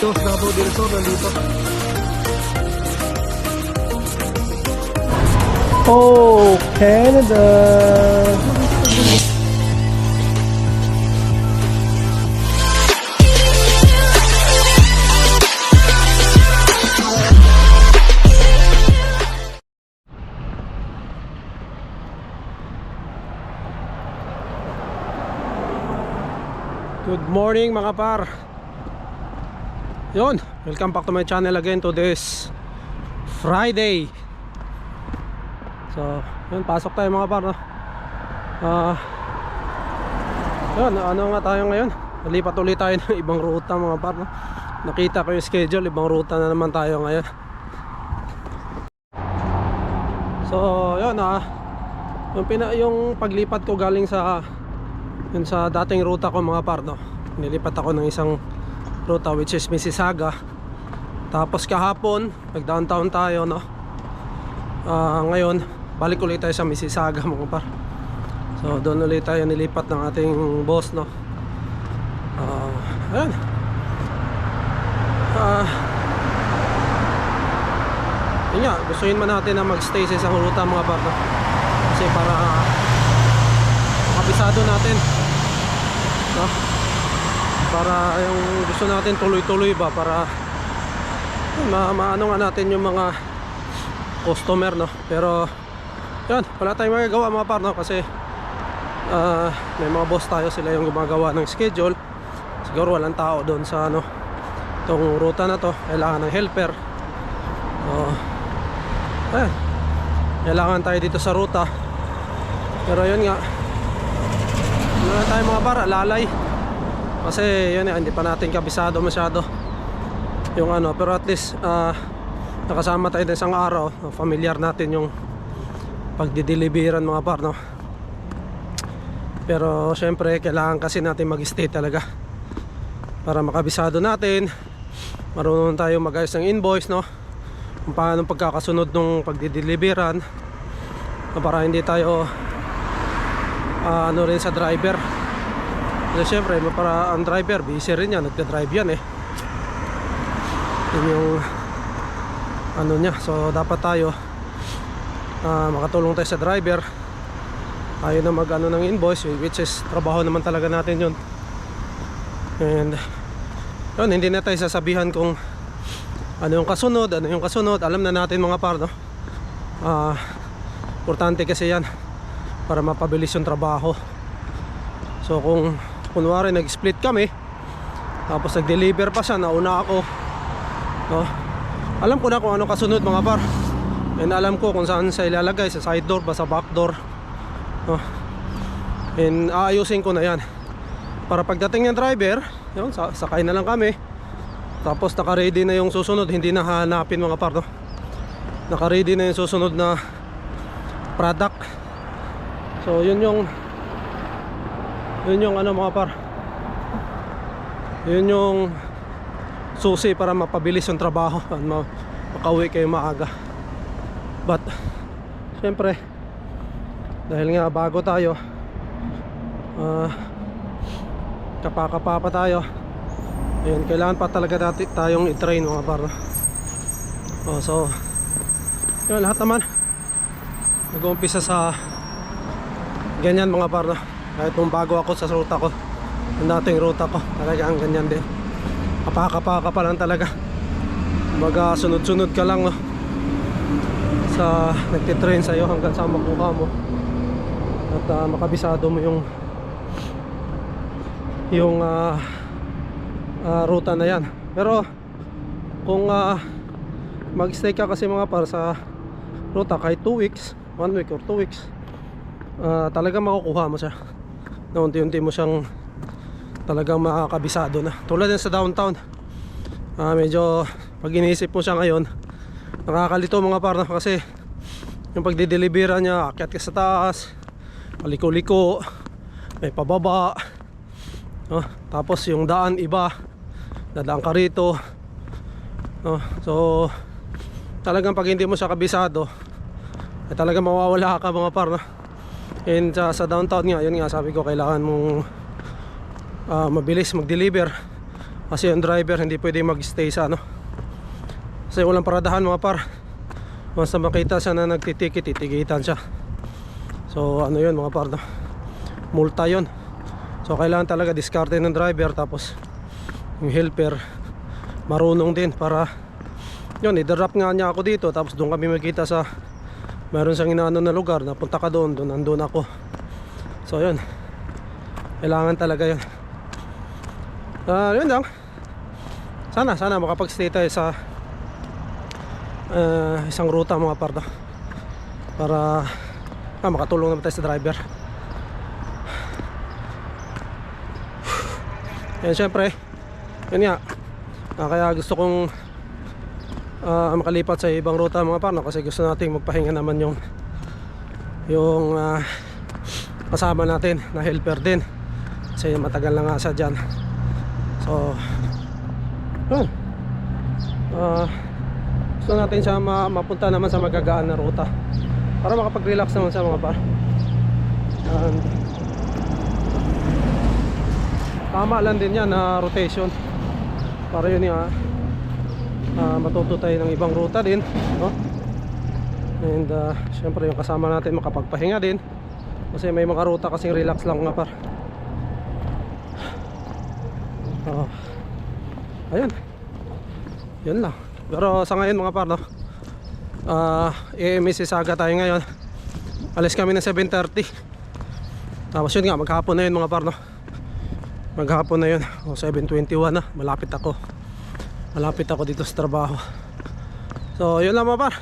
So, Davao del Sur nandito. Oh, Canada! Good morning mga par. Yun, welcome back to my channel again to this Friday. So, yun, pasok tayo mga par, no? Yun, ano nga tayo ngayon? Nalipat ulit tayo ng ibang ruta mga par, no? Nakita ko yung schedule, ibang ruta na naman tayo ngayon. So, yun yung paglipat ko galing sa yun sa dating ruta ko mga par, no? Nilipat ako ng isang ruta which is Mississauga. Tapos kahapon nag downtown tayo, no? Ngayon balik ulit tayo sa Mississauga mga par. So doon ulit tayo nilipat ng ating boss, no? Ayun. Yun nga, gustuin man natin na magstay sa isang ruta mga par, no? Kasi para makabisado natin, no? Para yung gusto natin tuloy-tuloy ba, para maano nga natin yung mga customer, no? Pero yun, wala tayong magagawa mga par, no? Kasi may mga boss tayo, sila yung gumagawa ng schedule. Siguro walang tao doon sa ano, itong ruta na to, kailangan ng helper. Kailangan tayo dito sa ruta. Pero yun nga, wala tayo mga par, alalay. Kasi yun, hindi pa natin kabisado masyado yung ano. Pero at least nakasama tayo din isang araw, familiar natin yung pagdideliveran mga par, no? Pero syempre kailangan kasi natin mag-stay talaga para makabisado natin, marunong tayo mag-ayos ng invoice, no? Kung paano pagkakasunod ng pagdideliveran, para hindi tayo ano rin sa driver. Kasi syempre para ang driver busy rin yan, nagda-drive yan eh. Yun yung ano niya. So dapat tayo makatulong tayo sa driver. Ayaw na mag-ano ng invoice, which is trabaho naman talaga natin yun. And yun, hindi na tayo sasabihan kung ano yung kasunod, ano yung kasunod. Alam na natin mga par, no? Importante kasi yan para mapabilis yung trabaho. So kung kunwari nag-split kami, tapos nag-deliver pa siya, nauna ako, no? Alam ko na kung ano kasunod mga par. And alam ko kung saan sa ilalagay, sa side door ba, sa back door, no? And aayusin ko na yan para pagdating ng driver, yun, sakay na lang kami. Tapos naka-ready na yung susunod, hindi na hahanapin mga par, no? Naka-ready na yung susunod na product. So yun yung ano mga par, yun yung susi para mapabilis yung trabaho, makauwi kayo maaga. But syempre dahil nga bago tayo, kapaka pa tayo, ayun, kailangan pa talaga tayong i-train mga par, no? So yun, lahat naman nag-uumpisa sa ganyan mga par, no? Kahit nung bago ako sa ruta ko, yung dating ruta ko, talagang ganyan din. Kapaka pa lang talaga. Baga sunod-sunod ka lang, no? Sa nagtitrain sa'yo hanggang sa makuha mo. At makabisado mo yung ruta na yan. Pero kung mag-stay ka kasi mga par sa ruta kahit 2 weeks, 1 week or 2 weeks, talaga makukuha mo siya na unti-unti mo siyang talagang makakabisado na. Tulad din sa downtown, medyo pag iniisip mo siya ngayon, nakakalito mga par, kasi yung pagdideliveran niya, akyat ka sa taas, paliko-liko, may pababa, no? Tapos yung daan iba, dadaan ka rito, no? So talagang pag hindi mo siya kabisado, ay talagang mawawala ka mga par, no? And sa downtown nga, yun nga sabi ko, kailangan mong mabilis mag-deliver Kasi yung driver hindi pwede mag-stay sa ano, kasi walang paradahan mga par. Once na makita siya na nagtitikit, titikitan siya. So ano yun mga par, no? Multa yun. So kailangan talaga diskarte ng driver, tapos yung helper marunong din para yun, i-drop nga niya ako dito, tapos doon kami magkita sa meron siyang inaano na lugar, napunta ka doon, nandun ako. So yun, kailangan talaga yun. Yun lang. Sana makapag-stay tayo sa isang ruta mga pardo, para makatulong naman tayo sa driver. Yan, syempre yun nga, kaya gusto kong makalipat sa ibang ruta mga pardo, kasi gusto nating magpahinga naman yung kasama natin na helper din, kasi matagal na nga siya dyan. So yun, gusto natin siya mapunta naman sa magagaan na ruta para makapag-relax naman siya mga par. And tama lang din yan na rotation, para yun nga matuto tayo ng ibang ruta din, no? And syempre yung kasama natin makapagpahinga din, kasi may mga ruta kasing relax lang nga par. Ayun, yun lang. Pero sa ngayon mga par, no, Mississauga tayo ngayon. Alis kami ng 7:30. Tapos yun nga, maghapon na yun mga par, no? Maghapon na yun, 7:21 na. Malapit ako dito sa trabaho. So yun lang mga par,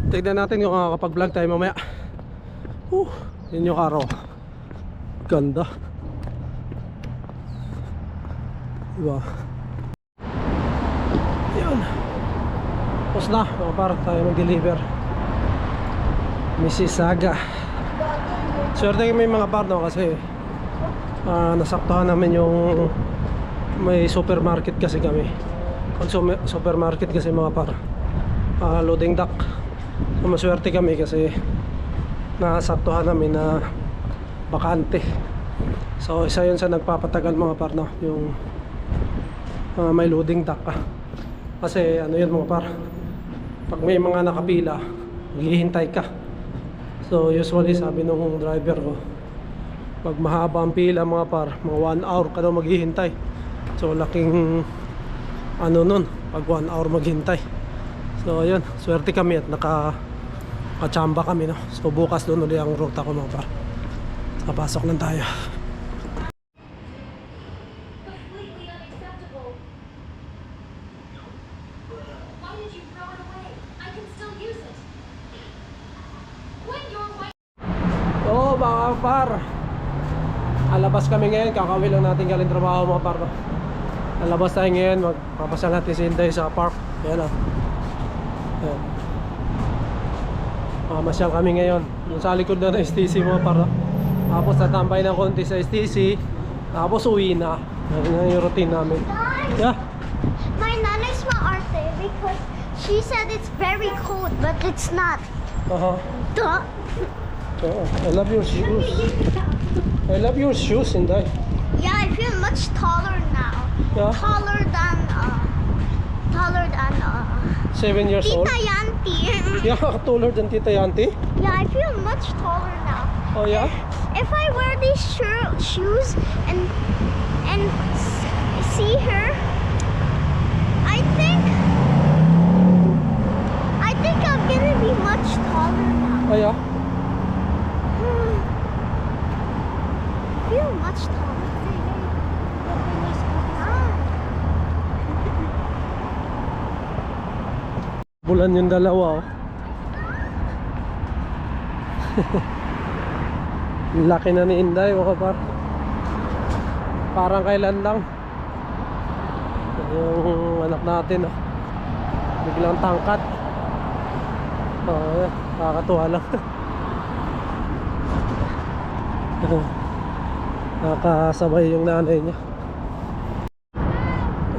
tignan natin yung kapag-vlog tayo mamaya. Yun yung araw, ganda, diba? Yun, tapos na mga par, tayo mag-deliver Mississauga. Swerte may mga par, no, kasi nasaktuhan namin yung may supermarket kasi kami. Supermarket kasi mga par, loading dock. So maswerte kami kasi nasaktuhan namin na bakante. So isa yun sa nagpapatagal mga par, no, yung may loading dock kasi ano yun mga par, pag may mga nakapila maghihintay ka. So usually sabi nung driver ko, pag mahaba ang pila mga par, mga 1 hour ka daw maghihintay. So laking ano nun, pag 1 hour maghintay. So ayun, swerte kami at nakachamba kami, no? So bukas doon ulit ang ruta ko mga par. Papasok lang tayo. So mga par, alabas kami ngayon, kakauwi lang natin galing trabaho mga par, no? Alabas tayo ngayon, magpapasyal natin si Inday sa park. Ayan o. Ayan. Mamasyal kami ngayon yung sa likod na STC mga par, no? Tapos tatambay ng konti sa STC, tapos uwi na. Yan yung routine namin. Yeah. My nana is maarte because she said it's very cold, but it's not. Duh. I love your shoes. I love your shoes, Inday. Yeah, I feel much taller now. Yeah. Taller than 7 years old. Tita Yanti. Yeah, taller than Tita Yanti. Yeah, I feel much taller now. Oh yeah? If I wear these shoes and see her, I think I'm gonna be much taller now. Oh yeah? I feel much taller. Bulan yung dalawa, oh. Laki na ni Inday mga par. Parang kailan lang yung anak natin, oh. Biglang tangkat. Nakakatuwa lang. Nakasabay yung nanay niya.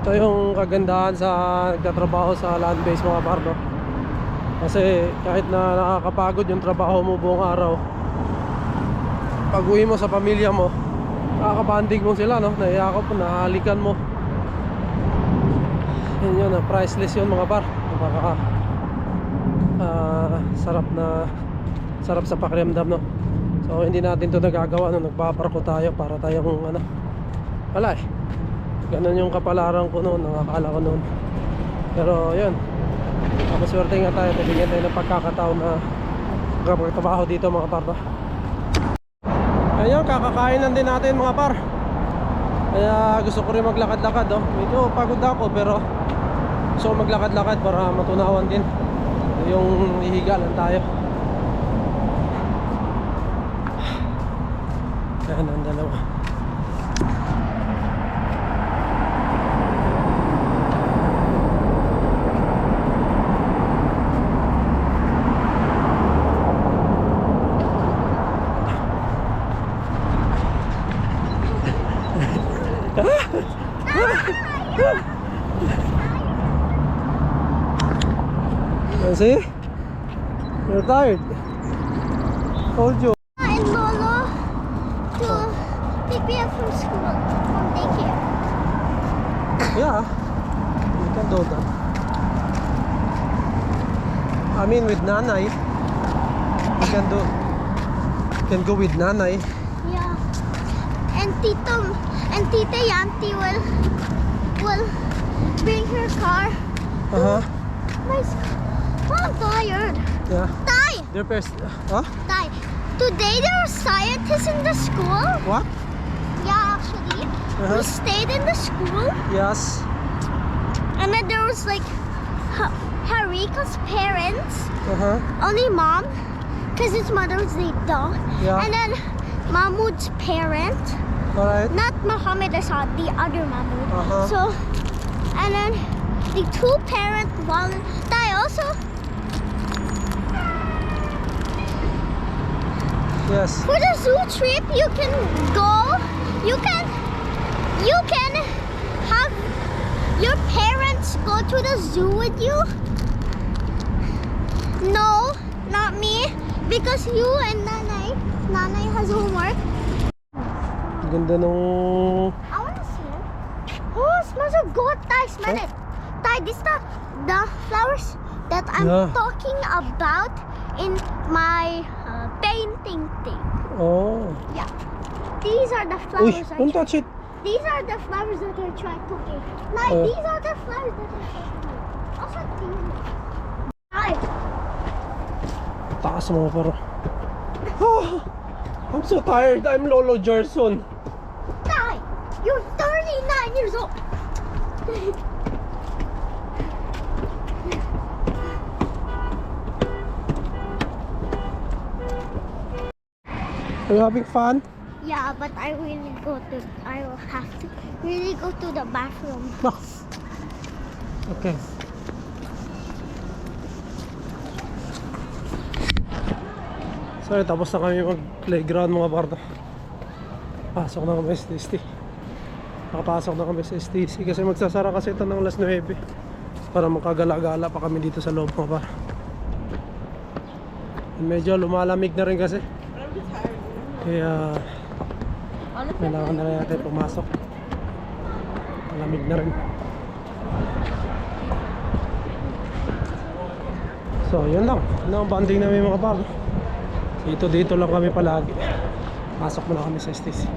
Ito yung kagandahan sa nagtatrabaho sa land base mga par, no? Kasi kahit na nakakapagod yung trabaho mo buong araw, pag uwi mo sa pamilya mo, nakakabanding mo sila, no? Naiyakap mo, nahalikan mo. Yun, priceless yun mga par. Napaka sarap sa pakiramdam, no? So hindi natin to nagagawa, no? Nagpaparko tayo para tayong ano, wala eh, ganun yung kapalaran ko noon, nakakala ko noon. Pero yun, maswerte nga tayo, nabigyan tayo ng pagkakataon na magtrabaho dito mga par. Ayun, kakakainan din natin mga par. Kaya gusto ko rin maglakad-lakad, oh. Medyo pagod ako pero gusto ko maglakad-lakad para matunawan din. Yung ihiga lang tayo. Ayan ang dalawa. See? You're tired. Told you. And Lolo to pick me up from school, from daycare. Yeah, you can do that. I mean with Nanay. You can go with Nanay. Yeah. And Tita Yanti will bring her car. Uh-huh. My I'm tired. Yeah. Ty! Their best. Huh? Ty, today there were scientists in the school. What? Yeah, actually. Uh-huh. We stayed in the school. Yes. And then there was like Harika's parents. Uh-huh. Only mom. Because his mother was the dog. Yeah. And then Mahmoud's parent. Alright. Not Mohammed Assad, the other Mahmoud. Uh-huh. So, and then the two parent Ty also. Yes. For the zoo trip, you can have your parents go to the zoo with you. No, not me, because you and Nanay has homework. Ganda nung... I wanna see it. Oh, it smells so good. Ty, smell Huh? it. Ty, this is the flowers that I'm Yeah. talking about in my painting thing. Oh. Yeah. These are the Uy, flowers. don't touch it. These are the flowers that I tried cooking. Like, Oh. these are the flowers that I tried cooking. Also, these. Hi. Taas mo pero. Oh, I'm so tired. I'm Lolo Gerson. Ty, you're 39 years old. Are you having fun? Yeah, but I will have to really go to the bathroom. No. Okay. Sorry, tapos na kami mag-playground mga bardo. Pasok na kami sa STC. Nakapasok na kami sa STC kasi magsasara kasi ito ng alas 9 para makagala-gala pa kami dito sa loob mga par. Medyo lumalamig na rin kasi. Kaya kailangan na rin natin pumasok. Malamig na rin. So yun lang. Yun ang banding namin mga par. Dito lang kami palagi. Pasok muna kami sa STC.